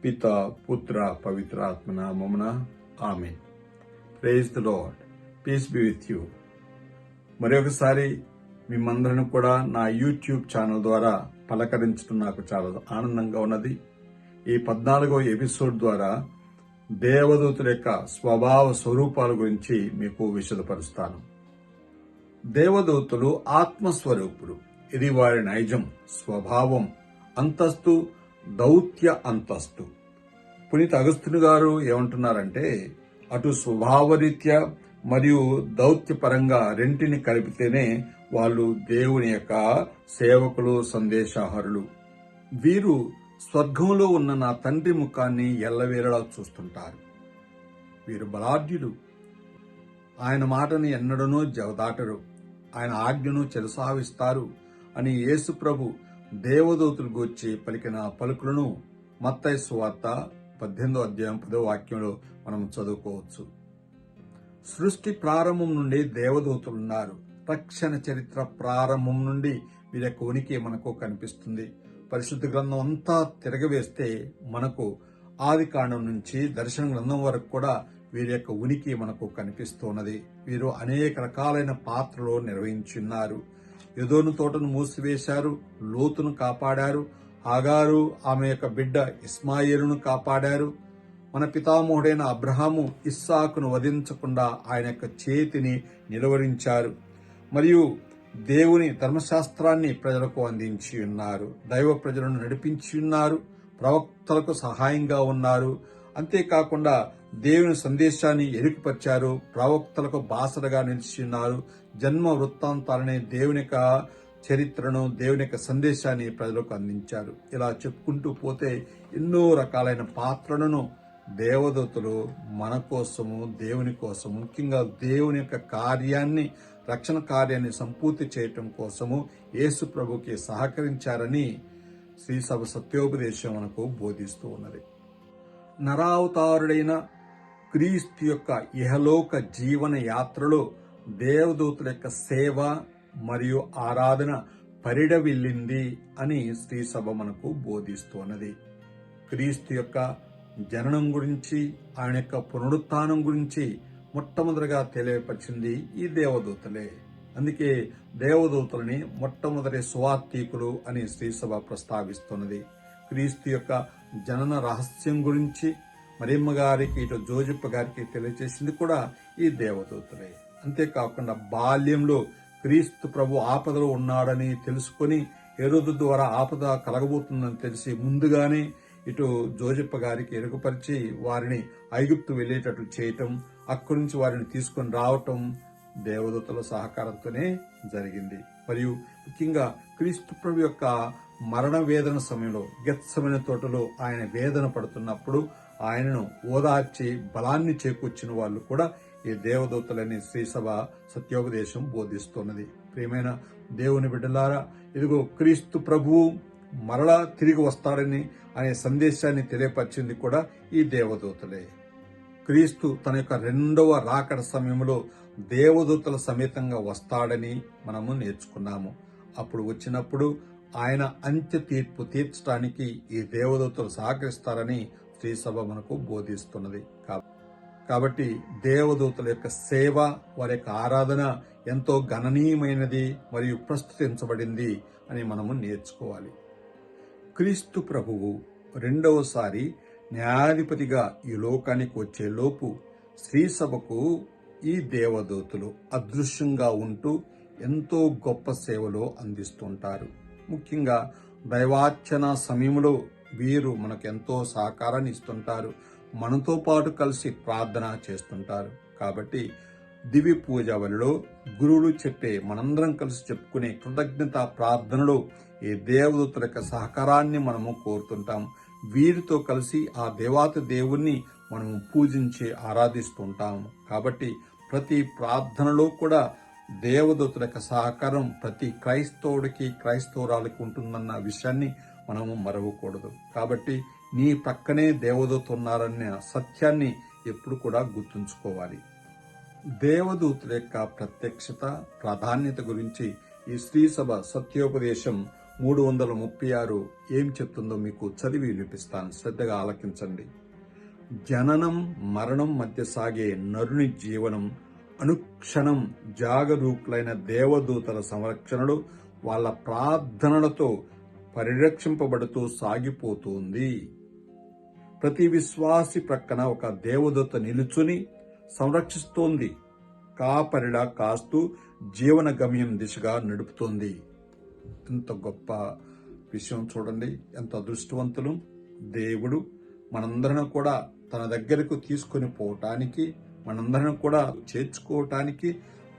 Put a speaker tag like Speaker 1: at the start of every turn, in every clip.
Speaker 1: పిత పుత్ర పవిత్రాత్మ నామమున ఆమేన్. Praise the lord. Peace be with you. మరొకసారి మిమ్మందరిని కూడా నా యూట్యూబ్ ఛానల్ ద్వారా పలకరించడం నాకు చాలా ఆనందంగా ఉన్నది. ఈ 14వ ఎపిసోడ్ ద్వారా దేవదూతుల యొక్క స్వభావ స్వరూపాల గురించి మీకు విశదపరుస్తాను. దేవదూతలు ఆత్మస్వరూపులు. ఇది వారి నైజం, స్వభావం, అంతస్తు, దౌత్య అంతస్తు. పునీత అగస్త్యుని గారు ఏమంటున్నారంటే, అటు స్వభావరీత్యా మరియు దౌత్యపరంగా రెంటిని కలిపితేనే వాళ్ళు దేవుని యొక్క సేవకులు, సందేశహారులు. వీరు స్వర్గంలో ఉన్న నా తండ్రి ముఖాన్ని ఎల్లవేళలా చూస్తుంటారు. వీరు బలాఢ్యులు. ఆయన మాటని ఎన్నడనూ జవదాటరు, ఆయన ఆజ్ఞను చెరసావిస్తారు అని యేసు ప్రభు దేవదూతులు గూర్చి పలికిన పలుకులను మత్తయి సువార్త 18వ అధ్యాయం 10వ వాక్యంలో మనం చదువుకోవచ్చు. సృష్టి ప్రారంభం నుండి దేవదూతలున్నారు. రక్షణ చరిత్ర ప్రారంభం నుండి వీరి యొక్క ఉనికి మనకు కనిపిస్తుంది. పరిశుద్ధ గ్రంథం అంతా తిరగవేస్తే మనకు ఆది కాండం నుంచి దర్శన గ్రంథం వరకు కూడా వీరి యొక్క ఉనికి మనకు కనిపిస్తున్నది. వీరు అనేక రకాలైన పాత్రలు నిర్వహించున్నారు. ఎదోను తోటను మూసివేశారు, లోతును కాపాడారు, ఆగారు ఆమె యొక్క బిడ్డ ఇస్మాయిలును కాపాడారు. మన పితామహుడైన అబ్రహాము ఇస్సాకును వధించకుండా ఆయన యొక్క చేతిని నిలువరించారు. మరియు దేవుని ధర్మశాస్త్రాన్ని ప్రజలకు అందించి ఉన్నారు. దైవ ప్రజలను నడిపించి ఉన్నారు. ప్రవక్తలకు సహాయంగా ఉన్నారు. అంతేకాకుండా దేవుని సందేశాన్ని ఎరుకుపరిచారు. ప్రవక్తలకు బాసటగా నిలిచి ఉన్నారు. జన్మ వృత్తాంతాలని, దేవుని యొక్క చరిత్రను, దేవుని యొక్క సందేశాన్ని ప్రజలకు అందించారు. ఇలా చెప్పుకుంటూ పోతే ఎన్నో రకాలైన పాత్రలను దేవదూతలు మన కోసము, దేవుని కోసము, ముఖ్యంగా దేవుని యొక్క కార్యాన్ని, రక్షణ కార్యాన్ని సంపూర్తి చేయటం కోసము యేసు ప్రభుకి సహకరించారని శ్రీసభ సత్యోపదేశం మనకు బోధిస్తూ ఉన్నది. నరావతారుడైన క్రీస్తు యొక్క ఇహలోక జీవన యాత్రలో దేవదూతుల యొక్క సేవ మరియు ఆరాధన పరిడవిల్లింది అని శ్రీసభ మనకు బోధిస్తున్నది. క్రీస్తు యొక్క జననం గురించి, ఆయన యొక్క పునరుత్థానం గురించి మొట్టమొదటిగా తెలియపరిచింది ఈ దేవదూతలే. అందుకే దేవదూతలని మొట్టమొదటి సువార్తీకులు అని శ్రీసభ ప్రస్తావిస్తున్నది. క్రీస్తు యొక్క జనన రహస్యం గురించి మరియమ్మ గారికి, ఇటు జోజప్ప గారికి తెలియజేసింది కూడా ఈ దేవదూతలే. అంతేకాకుండా బాల్యంలో క్రీస్తు ప్రభు ఆపదలో ఉన్నాడని తెలుసుకొని హేరోదు ద్వారా ఆపద కలగబోతుందని తెలిసి ముందుగానే ఇటు జోజప్ప గారికి ఎరుకపరిచి వారిని ఐగుప్తు వెళ్లేటట్లు చేయటం, అక్కడి నుంచి వారిని తీసుకొని రావటం దేవదూతల సహకారంతోనే జరిగింది. మరియు ముఖ్యంగా క్రీస్తు ప్రభు యొక్క మరణ వేదన సమయంలో గెత్సెమనే తోటలో ఆయన వేదన పడుతున్నప్పుడు ఆయనను ఓదార్చి బలాన్ని చేకూర్చిన వాళ్ళు కూడా ఈ దేవదూతలని శ్రీసభ సత్యోపదేశం బోధిస్తున్నది. ప్రియమైన దేవుని బిడ్డలారా, ఇదిగో క్రీస్తు ప్రభువు మరలా తిరిగి వస్తాడని అనే సందేశాన్ని తెలియపరిచింది కూడా ఈ దేవదూతలే. క్రీస్తు తన యొక్క రెండవ రాకడ సమయంలో దేవదూతల సమేతంగా వస్తాడని మనము నేర్చుకున్నాము. అప్పుడు వచ్చినప్పుడు ఆయన అంత్య తీర్పు తీర్చడానికి ఈ దేవదూతలు సహకరిస్తారని శ్రీసభ మనకు బోధిస్తున్నది. కాబట్టి దేవదూతల యొక్క సేవ, వారి యొక్క ఆరాధన ఎంతో గణనీయమైనది మరియు ప్రస్తుతించబడింది అని మనము నేర్చుకోవాలి. క్రీస్తు ప్రభువు రెండవసారి న్యాయాధిపతిగా ఈ లోకానికి వచ్చే లోపు శ్రీసభకు ఈ దేవదూతలు అదృశ్యంగా ఉంటూ ఎంతో గొప్ప సేవలు అందిస్తుంటారు. ముఖ్యంగా దైవార్చన సమయంలో వీరు మనకు ఎంతో సహకారాన్ని ఇస్తుంటారు. మనతో పాటు కలిసి ప్రార్థన చేస్తుంటారు. కాబట్టి దివ్య పూజ వలలో గురువులు చెప్పే, మనందరం కలిసి చెప్పుకునే కృతజ్ఞత ప్రార్థనలో ఈ దేవదూతల యొక్క సహకారాన్ని మనము కోరుతుంటాం. వీరితో కలిసి ఆ దేవాతి దేవుణ్ణి మనము పూజించి ఆరాధిస్తుంటాం. కాబట్టి ప్రతి ప్రార్థనలో కూడా దేవదూతల యొక్క సహకారం ప్రతి క్రైస్తవుడికి, క్రైస్తవురాలకి ఉంటుందన్న విషయాన్ని మనము మరవకూడదు. కాబట్టి నీ పక్కనే దేవదూత ఉన్నారన్న సత్యాన్ని ఎప్పుడు కూడా గుర్తుంచుకోవాలి. దేవదూతుల యొక్క ప్రత్యక్షత, ప్రాధాన్యత గురించి ఈ శ్రీసభ సత్యోపదేశం 336 ఏం చెప్తుందో మీకు చదివి వినిపిస్తాను, శ్రద్ధగా ఆలకించండి. జననం మరణం మధ్య సాగే నరుని జీవనం అనుక్షణం జాగరూకులైన దేవదూతల సంరక్షణలో వాళ్ళ ప్రార్థనలతో పరిరక్షింపబడుతూ సాగిపోతుంది. ప్రతి విశ్వాసి ప్రక్కన ఒక దేవదూత నిలుచుని సంరక్షిస్తోంది, కాపరిలా కాస్తూ జీవన గమ్యం దిశగా నడుపుతోంది. ఎంత గొప్ప విషయం చూడండి, ఎంత అదృష్టవంతులు. దేవుడు మనందరిని కూడా తన దగ్గరకు తీసుకొని పోవటానికి, మనందరిని కూడా చేర్చుకోవటానికి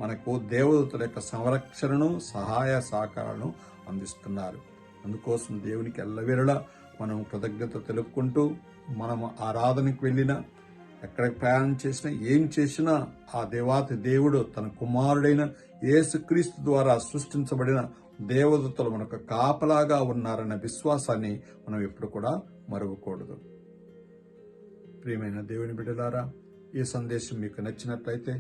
Speaker 1: మనకు దేవదూతల యొక్క సంరక్షణను, సహాయ సహకారాలను అందిస్తున్నారు. అందుకోసం దేవునికి ఎల్లవేళలా మనం కృతజ్ఞత తెలుపుకుంటూ, మనం ఆరాధనకు వెళ్ళినా, ఎక్కడికి ప్రయాణం చేసినా, ఏం చేసినా ఆ దేవాతి దేవుడు తన కుమారుడైన యేసుక్రీస్తు ద్వారా సృష్టించబడిన దేవదూతలు మనకు కాపలాగా ఉన్నారన్న విశ్వాసాన్ని మనం ఎప్పుడు కూడా మరువకూడదు. ప్రియమైన దేవుని బిడ్డలారా, ఈ సందేశం మీకు నచ్చినట్లయితే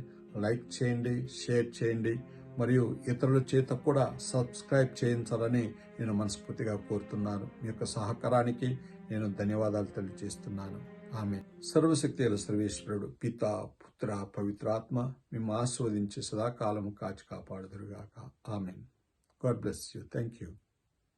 Speaker 1: లైక్ చేయండి, షేర్ చేయండి, మరియు ఇతరుల చేత కూడా సబ్స్క్రైబ్ చేయించాలని నేను మనస్ఫూర్తిగా కోరుతున్నాను. మీ యొక్క సహకారానికి నేను ధన్యవాదాలు తెలియజేస్తున్నాను. ఆమె సర్వశక్తి గల సర్వేశ్వరుడు పిత, పుత్ర, పవిత్రాత్మ మిమ్మల్ని ఆశీర్వదించి సదాకాలము కాచి కాపాడుదురుగాక. ఆమెన్. God bless you. Thank you.